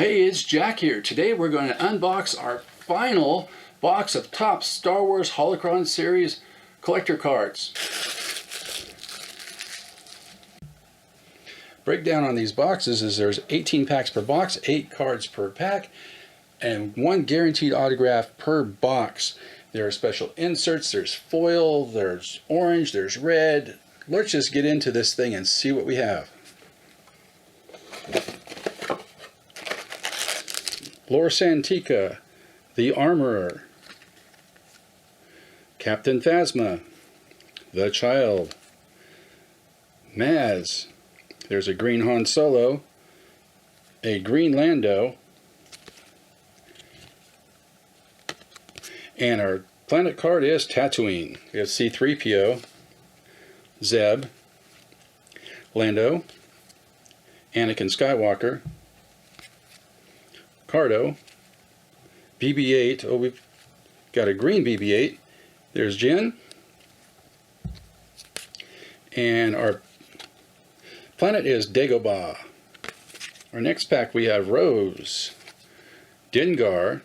Hey, it's Jack here. Today we're going to unbox our final box of top Star Wars Holocron series collector cards. Breakdown on these boxes is there's 18 packs per box, 8 cards per pack, and 1 guaranteed autograph per box. There are special inserts, there's foil, there's orange, there's red. Let's just get into this thing and see what we have. Lor Santika, the Armorer, Captain Phasma, the Child, Maz, there's a green Han Solo, a green Lando, and our planet card is Tatooine. We have C-3PO, Zeb, Lando, Anakin Skywalker, Cardo, BB-8. Oh, we've got a green BB-8. There's Jin. And our planet is Dagobah. Our next pack we have Rose, Dengar,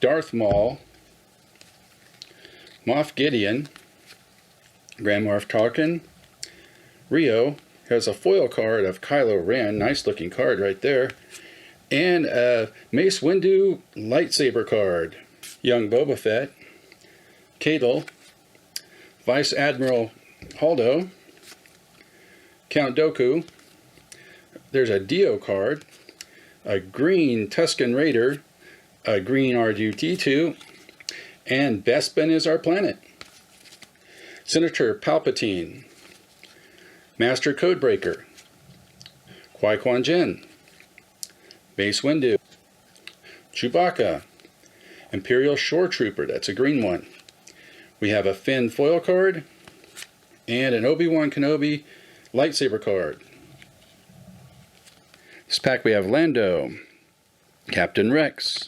Darth Maul, Moff Gideon, Grand Moff Tarkin, Rio. Has a foil card of Kylo Ren. Nice looking card right there. And a Mace Windu lightsaber card. Young Boba Fett, Cadel, Vice Admiral Holdo, Count Dooku. There's a Dio card, a green Tusken Raider, a green R2-D2, and Bespin is our planet. Senator Palpatine, Master Codebreaker, Qui-Gon Jinn, Mace Windu, Chewbacca, Imperial Shore Trooper, that's a green one. We have a Finn foil card and an Obi-Wan Kenobi lightsaber card. This pack we have Lando, Captain Rex,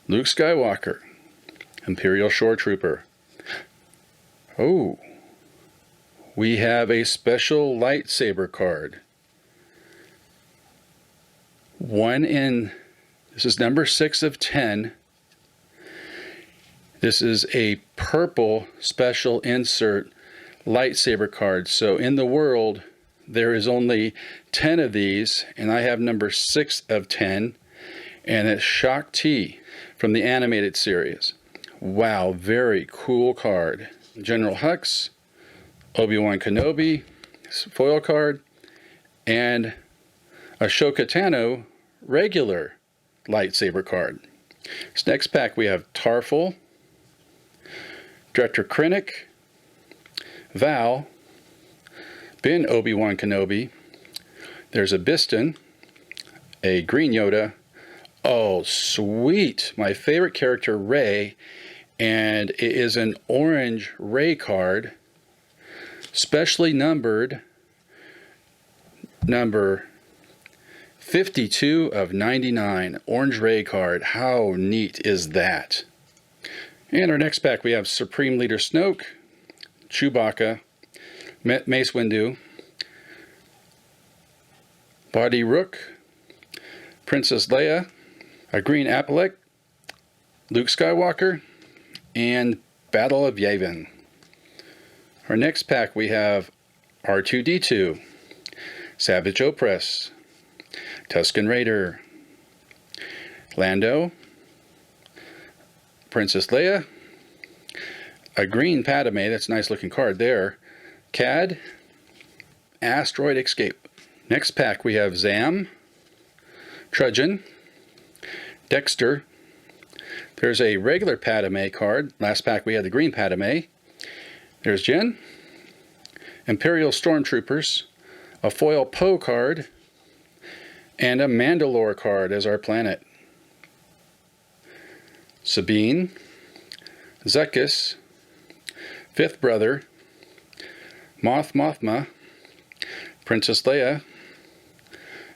Luke Skywalker, Imperial Shore Trooper. Oh, we have a special lightsaber card. This is number 6 of 10. This is a purple special insert lightsaber card. So in the world, there is only 10 of these, and I have number 6 of 10, and it's Shaak Ti from the animated series. Wow, very cool card. General Hux, Obi-Wan Kenobi, foil card, and Ahsoka Tano regular lightsaber card. This next pack we have Tarful, Director Krennic, Val, Ben Obi-Wan Kenobi. There's a Biston, a green Yoda. Oh, sweet! My favorite character, Rey, and it is an orange Rey card, specially numbered, number 52 of 99, orange Rey card. How neat is that? And our next pack we have Supreme Leader Snoke, Chewbacca, Mace Windu, Body Rook, Princess Leia, a green Apalek, Luke Skywalker, and Battle of Yavin. Our next pack we have R2-D2, Savage Opress, Tusken Raider, Lando, Princess Leia, a green Padme, that's a nice looking card there, Cad, Asteroid Escape. Next pack we have Zam, Trudgeon, Dexter. There's a regular Padme card. Last pack we had the green Padme. There's Jin, Imperial Stormtroopers, a foil Poe card, and a Mandalore card as our planet. Sabine, Zuckuss, Fifth Brother, Mothma, Princess Leia,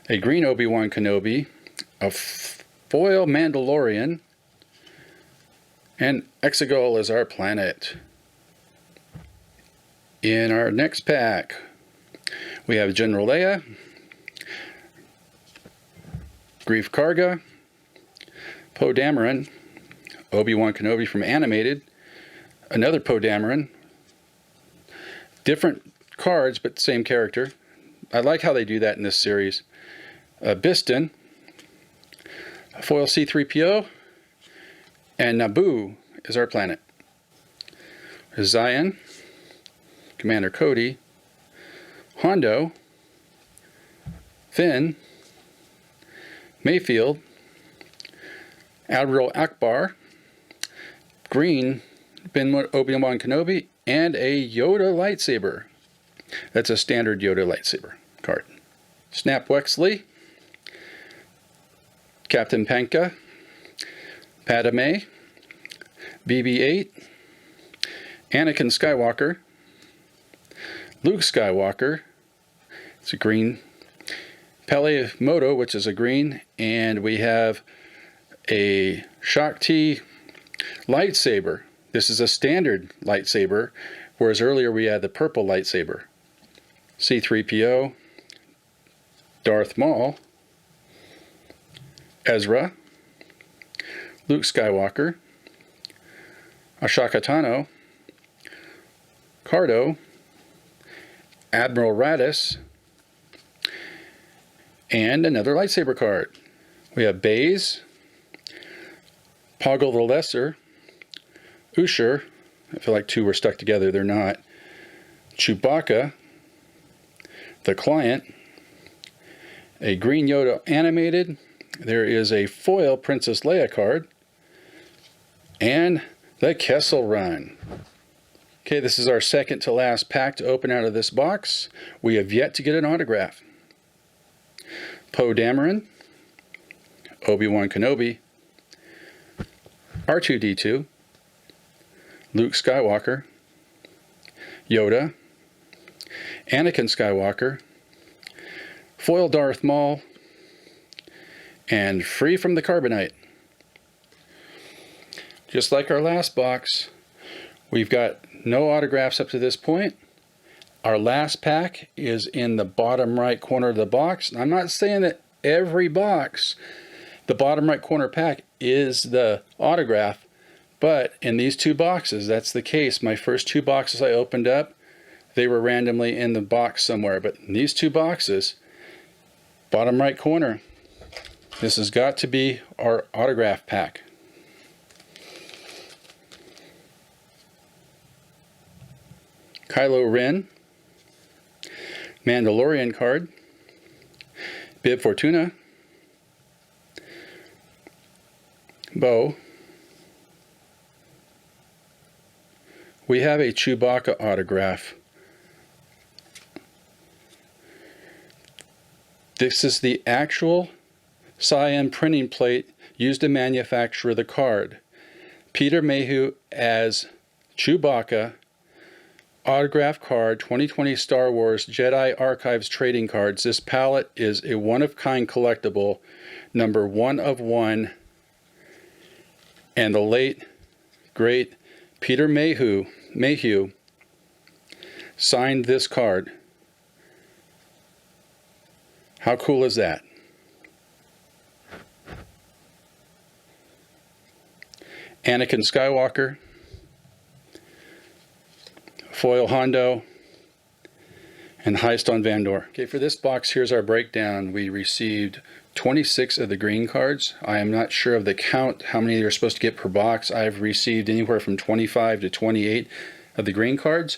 a green Obi-Wan Kenobi, a foil Mandalorian, and Exegol is our planet. In our next pack, we have General Leia, Grief Karga, Poe Dameron, Obi-Wan Kenobi from Animated, another Poe Dameron, different cards but same character. I like how they do that in this series. Biston, foil C-3PO, and Naboo is our planet. Zion, Commander Cody, Hondo, Finn, Mayfield, Admiral Akbar, Green, Obi-Wan Kenobi, and a Yoda lightsaber. That's a standard Yoda lightsaber card. Snap Wexley, Captain Panka, Padme, BB-8, Anakin Skywalker, Luke Skywalker, it's a green, Pele Moto, which is a green, and we have a Shakti lightsaber. This is a standard lightsaber, whereas earlier we had the purple lightsaber. C-3PO, Darth Maul, Ezra, Luke Skywalker, Ahsoka Tano, Cardo, Admiral Raddus, and another lightsaber card. We have Baze, Poggle the Lesser, Usher, I feel like two were stuck together, they're not, Chewbacca, the Client, a Green Yoda animated, there is a foil Princess Leia card, and the Kessel Run. Okay, this is our second to last pack to open out of this box. We have yet to get an autograph. Poe Dameron, Obi-Wan Kenobi, R2-D2, Luke Skywalker, Yoda, Anakin Skywalker, foil Darth Maul, and free from the carbonite. Just like our last box, we've got no autographs up to this point. Our last pack is in the bottom right corner of the box. I'm not saying that every box, the bottom right corner pack is the autograph, but in these two boxes, that's the case. My first two boxes I opened up, they were randomly in the box somewhere, but in these two boxes, bottom right corner, this has got to be our autograph pack. Kylo Ren, Mandalorian card, Bib Fortuna, Bo. We have a Chewbacca autograph. This is the actual cyan printing plate used to manufacture the card. Peter Mayhew as Chewbacca, autograph card, 2020 Star Wars Jedi Archives trading cards. This palette is a one-of-kind collectible, number 1 of 1, and the late, great Peter Mayhew signed this card. How cool is that? Anakin Skywalker, foil Hondo, and Heist on Vandor. Okay, for this box, here's our breakdown. We received 26 of the green cards. I am not sure of the count, how many you're supposed to get per box. I've received anywhere from 25 to 28 of the green cards.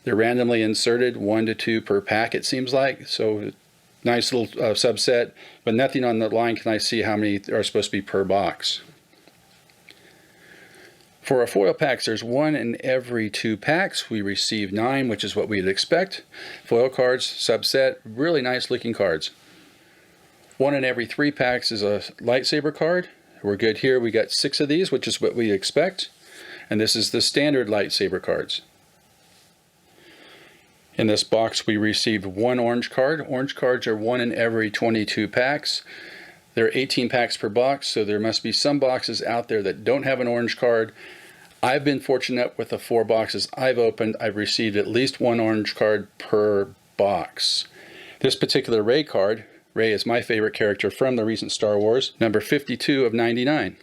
They're randomly inserted, 1 to 2 per pack, it seems like. So nice little subset, but nothing on the line can I see how many are supposed to be per box. For our foil packs, there's 1 in every 2 packs. We received 9, which is what we'd expect. Foil cards, subset, really nice looking cards. 1 in every 3 packs is a lightsaber card. We're good here. We got 6 of these, which is what we expect. And this is the standard lightsaber cards. In this box, we received 1 orange card. Orange cards are 1 in every 22 packs. There are 18 packs per box, so there must be some boxes out there that don't have an orange card. I've been fortunate with the 4 boxes I've opened. I've received at least 1 orange card per box. This particular Rey card, Rey is my favorite character from the recent Star Wars, number 52 of 99.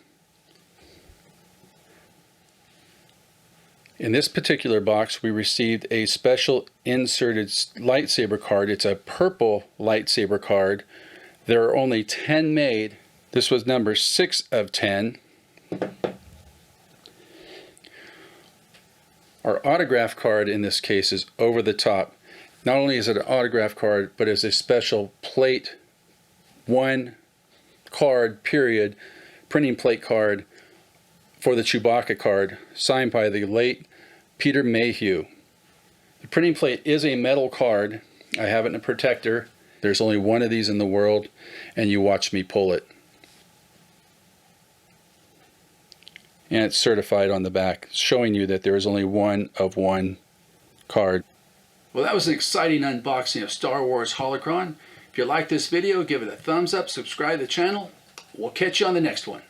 In this particular box, we received a special inserted lightsaber card. It's a purple lightsaber card. There are only 10 made. This was number 6 of 10. Our autograph card in this case is over the top. Not only is it an autograph card, but it's a special plate, one card, period, printing plate card for the Chewbacca card, signed by the late Peter Mayhew. The printing plate is a metal card. I have it in a protector. There's only one of these in the world, and you watch me pull it. And it's certified on the back, showing you that there is only one of one card. Well, that was an exciting unboxing of Star Wars Holocron. If you like this video, give it a thumbs up, subscribe to the channel. We'll catch you on the next one.